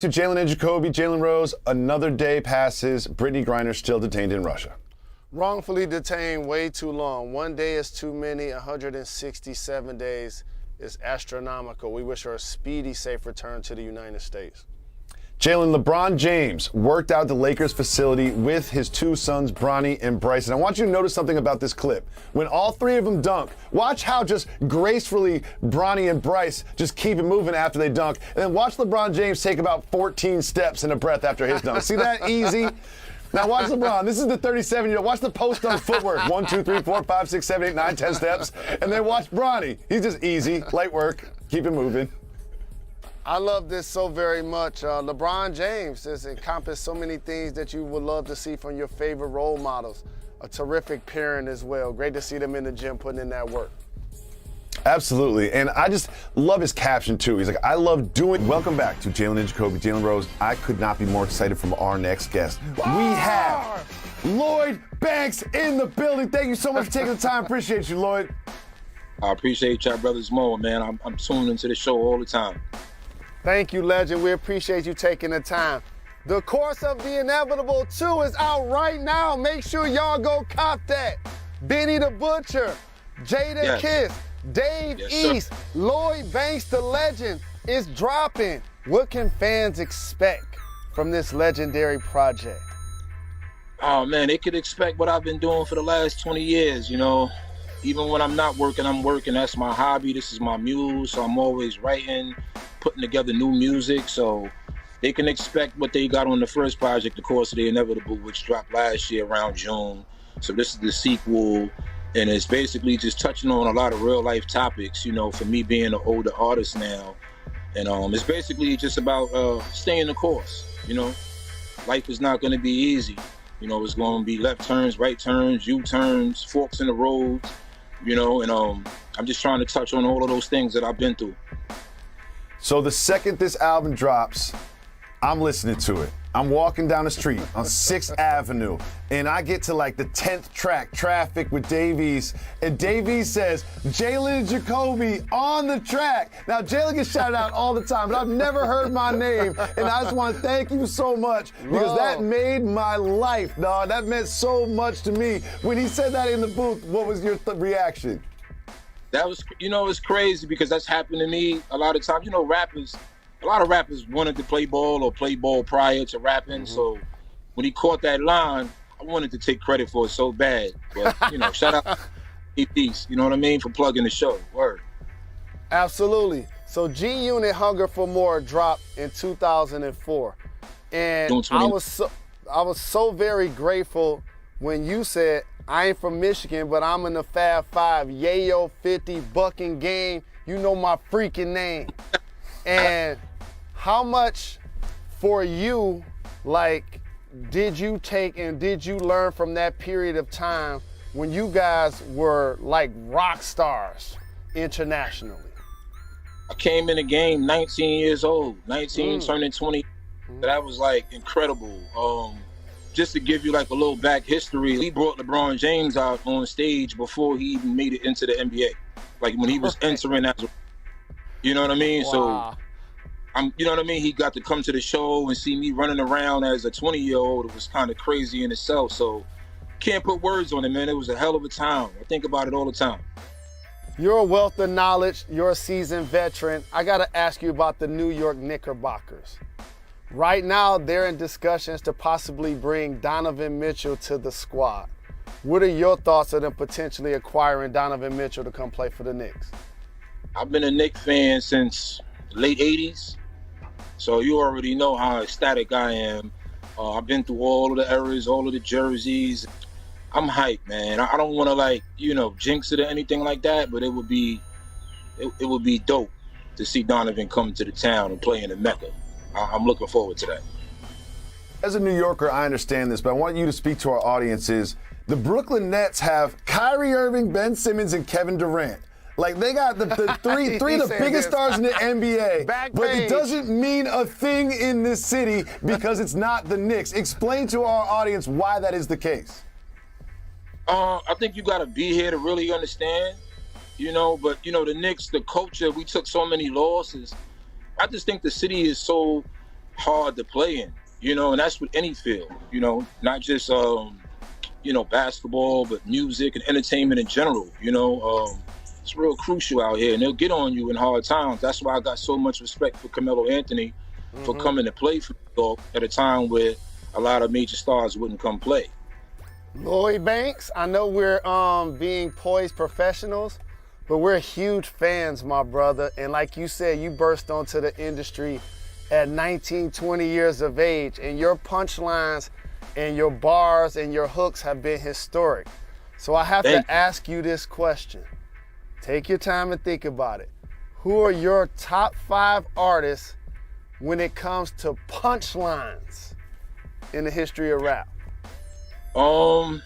To Jalen and Jacoby, Jalen Rose, another day passes. Brittany Griner still detained in Russia. Wrongfully detained way too long. 1 day is too many. 167 days is astronomical. We wish her a speedy, safe return to the United States. Jalen, LeBron James worked out the Lakers facility with his two sons, Bronny and Bryce. And I want you to notice something about this clip. When all three of them dunk, watch how just gracefully Bronny and Bryce just keep it moving after they dunk. And then watch LeBron James take about 14 steps in a breath after his dunk. See that? Easy. Now watch LeBron. This is the 37-year-old. Watch the post-dunk footwork. 1, 2, 3, 4, 5, 6, 7, 8, 9, 10 steps. And then watch Bronny. He's just easy, light work, keep it moving. I love this so very much. LeBron James has encompassed so many things that you would love to see from your favorite role models. A terrific parent as well. Great to see them in the gym putting in that work. Absolutely. And I just love his caption, too. He's like, I love doing. Welcome back to Jalen and Jacoby, Jalen Rose. I could not be more excited from our next guest. We have Lloyd Banks in the building. Thank you so much for taking the time. Appreciate you, Lloyd. I appreciate y'all brothers more, man. I'm tuned into the show all the time. Thank you, legend. We appreciate you taking the time. The Course of the Inevitable 2 is out right now. Make sure y'all go cop that. Benny the Butcher, Jada Kiss, Dave East, Lloyd Banks the legend is dropping. What can fans expect from this legendary project? Oh, man, they could expect what I've been doing for the last 20 years, you know. Even when I'm not working, I'm working. That's my hobby. This is my muse, so I'm always writing, putting together new music. So they can expect what they got on the first project, The Course of the Inevitable, which dropped last year around June. So this is the sequel, and it's basically just touching on a lot of real life topics, you know, for me being an older artist now. And it's basically just about staying the course, you know. Life is not going to be easy. You know, it's going to be left turns, right turns, U-turns, forks in the road, you know, and I'm just trying to touch on all of those things that I've been through. So the second this album drops, I'm listening to it. I'm walking down the street on 6th Avenue, and I get to like the 10th track, Traffic with Davies, and Davies says, Jalen and Jacoby on the track. Now, Jalen gets shouted out all the time, but I've never heard my name, and I just want to thank you so much because that made my life, dog. That meant so much to me. When he said that in the booth, what was your reaction? That was, you know, it's crazy because that's happened to me a lot of times. You know, a lot of rappers wanted to play ball or play ball prior to rapping. So when he caught that line, I wanted to take credit for it so bad. But, you know, shout out to Peace, you know what I mean, for plugging the show. Word. Absolutely. So G-Unit Hunger for More dropped in 2004. And I was so very grateful when you said, I ain't from Michigan, but I'm in the Fab Five, Yayo 50, Bucking Game. You know my freaking name. And how much for you, like, did you take and did you learn from that period of time when you guys were like rock stars internationally? I came in the game 19 years old, 19 turning 20. That was like incredible. Just to give you like a little back history, we brought LeBron James out on stage before he even made it into the NBA. Like when he was entering as a, you know what I mean? Wow. So you know what I mean? He got to come to the show and see me running around as a 20-year-old. It was kind of crazy in itself. So can't put words on it, man. It was a hell of a time. I think about it all the time. You're a wealth of knowledge. You're a seasoned veteran. I got to ask you about the New York Knickerbockers. Right now, they're in discussions to possibly bring Donovan Mitchell to the squad. What are your thoughts on them potentially acquiring Donovan Mitchell to come play for the Knicks? I've been a Knicks fan since late 80s, so you already know how ecstatic I am. I've been through all of the eras, all of the jerseys. I'm hyped, man. I don't want to, like, you know, jinx it or anything like that, but it would be dope to see Donovan come to the town and play in the Mecca. I'm looking forward to that. As a New Yorker, I understand this, but I want you to speak to our audiences. The Brooklyn Nets have Kyrie Irving, Ben Simmons, and Kevin Durant. Like, they got the three of the biggest stars in the NBA. But it doesn't mean a thing in this city because it's not the Knicks. Explain to our audience why that is the case. I think you got to be here to really understand, you know. But, you know, the Knicks, the culture, we took so many losses. I just think the city is so hard to play in, you know, and that's with any field, you know, not just, you know, basketball, but music and entertainment in general, you know. It's real crucial out here, and they'll get on you in hard times. That's why I got so much respect for Carmelo Anthony for coming to play for New York at a time where a lot of major stars wouldn't come play. Lloyd Banks, I know we're being poised professionals, but we're huge fans, my brother. And like you said, you burst onto the industry at 19, 20 years of age, and your punchlines and your bars and your hooks have been historic. So I have to ask you this question. Take your time and think about it. Who are your top 5 artists when it comes to punchlines in the history of rap? I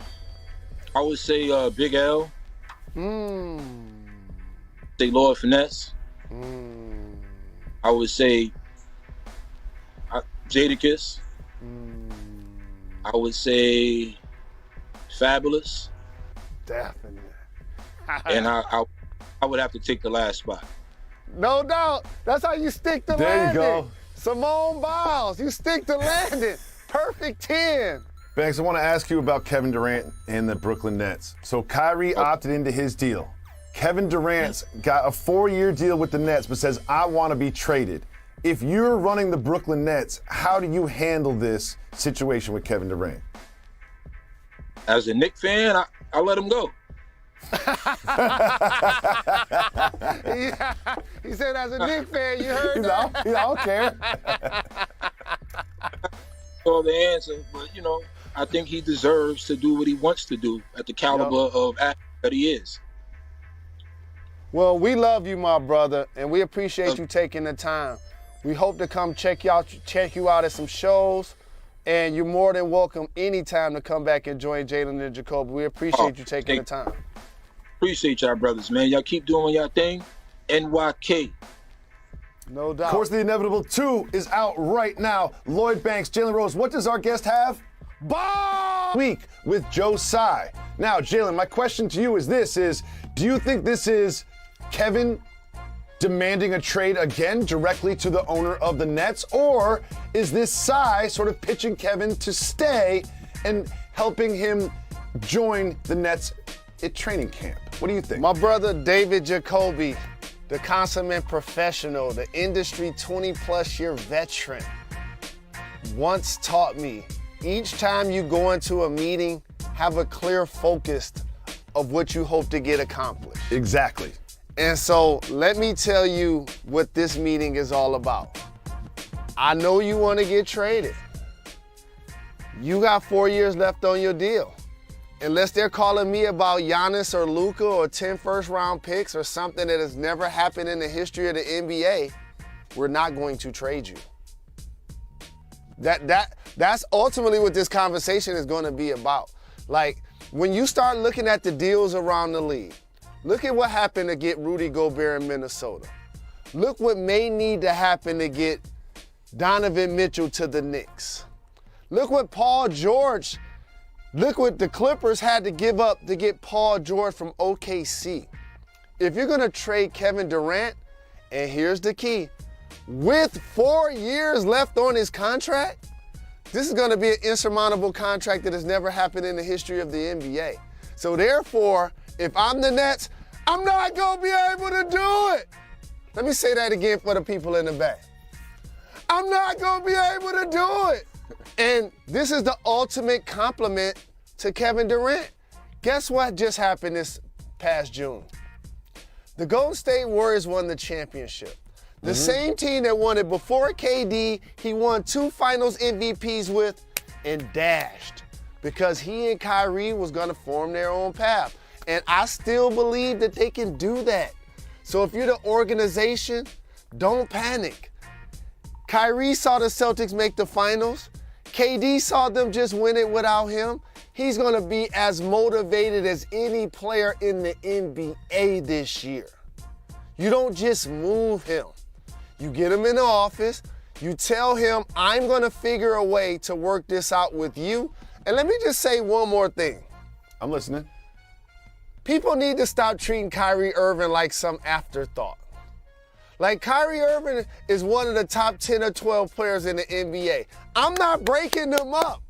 would say Big L. Say Lord Finesse. I would say Jadakiss. I would say Fabulous. Definitely. And I would have to take the last spot. No doubt. That's how you stick to landing. There you go. Simone Biles, you stick to landing. Perfect 10. Banks, I want to ask you about Kevin Durant and the Brooklyn Nets. So Kyrie opted into his deal. Kevin Durant's got a 4-year deal with the Nets, but says, I want to be traded. If you're running the Brooklyn Nets, how do you handle this situation with Kevin Durant? As a Knicks fan, I let him go. Yeah, he said, as a Knicks fan, you heard that? I don't care. All the answer, but you know, I think he deserves to do what he wants to do at the caliber of athlete that he is. Well, we love you, my brother, and we appreciate you taking the time. We hope to come check you out at some shows, and you're more than welcome anytime to come back and join Jalen and Jacoby. We appreciate you taking the time. Appreciate y'all, brothers, man. Y'all keep doing y'all thing. NYK. No doubt. Of course, the Inevitable 2 is out right now. Lloyd Banks, Jaylen Rose. What does our guest have? Ball! Week with Joe Tsai. Now, Jalen, my question to you is this, do you think this is Kevin demanding a trade again directly to the owner of the Nets, or is this Tsai sort of pitching Kevin to stay and helping him join the Nets at training camp? What do you think? My brother David Jacoby, the consummate professional, the industry 20-plus year veteran, once taught me, each time you go into a meeting, have a clear focus of what you hope to get accomplished. Exactly. And so let me tell you what this meeting is all about. I know you want to get traded. You got 4 years left on your deal. Unless they're calling me about Giannis or Luka or 10 first-round picks or something that has never happened in the history of the NBA, we're not going to trade you. That's ultimately what this conversation is going to be about. Like, when you start looking at the deals around the league, look at what happened to get Rudy Gobert in Minnesota. Look what may need to happen to get Donovan Mitchell to the Knicks. Look what the Clippers had to give up to get Paul George from OKC. If you're gonna trade Kevin Durant, and here's the key, with 4 years left on his contract, this is gonna be an insurmountable contract that has never happened in the history of the NBA. So therefore, if I'm the Nets, I'm not gonna be able to do it. Let me say that again for the people in the back. I'm not gonna be able to do it. And this is the ultimate compliment to Kevin Durant. Guess what just happened this past June? The Golden State Warriors won the championship. The same team that won it before KD, he won 2 finals MVPs with and dashed because he and Kyrie was gonna form their own path. And I still believe that they can do that. So if you're the organization, don't panic. Kyrie saw the Celtics make the finals. KD saw them just win it without him. He's gonna be as motivated as any player in the NBA this year. You don't just move him. You get him in the office, you tell him, I'm gonna figure a way to work this out with you. And let me just say one more thing. I'm listening. People need to stop treating Kyrie Irving like some afterthought. Like, Kyrie Irving is one of the top 10 or 12 players in the NBA. I'm not breaking them up.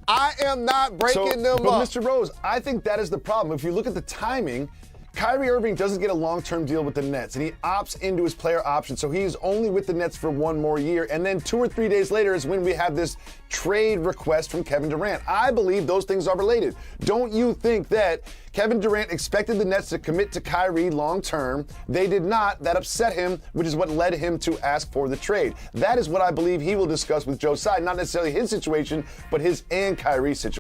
I am not breaking them up. But Mr. Rose, I think that is the problem. If you look at the timing, Kyrie Irving doesn't get a long-term deal with the Nets, and he opts into his player option, so he's only with the Nets for 1 more year. And then 2 or 3 days later is when we have this trade request from Kevin Durant. I believe those things are related. Don't you think that Kevin Durant expected the Nets to commit to Kyrie long-term? They did not. That upset him, which is what led him to ask for the trade. That is what I believe he will discuss with Joe Tsai, not necessarily his situation, but his and Kyrie's situation.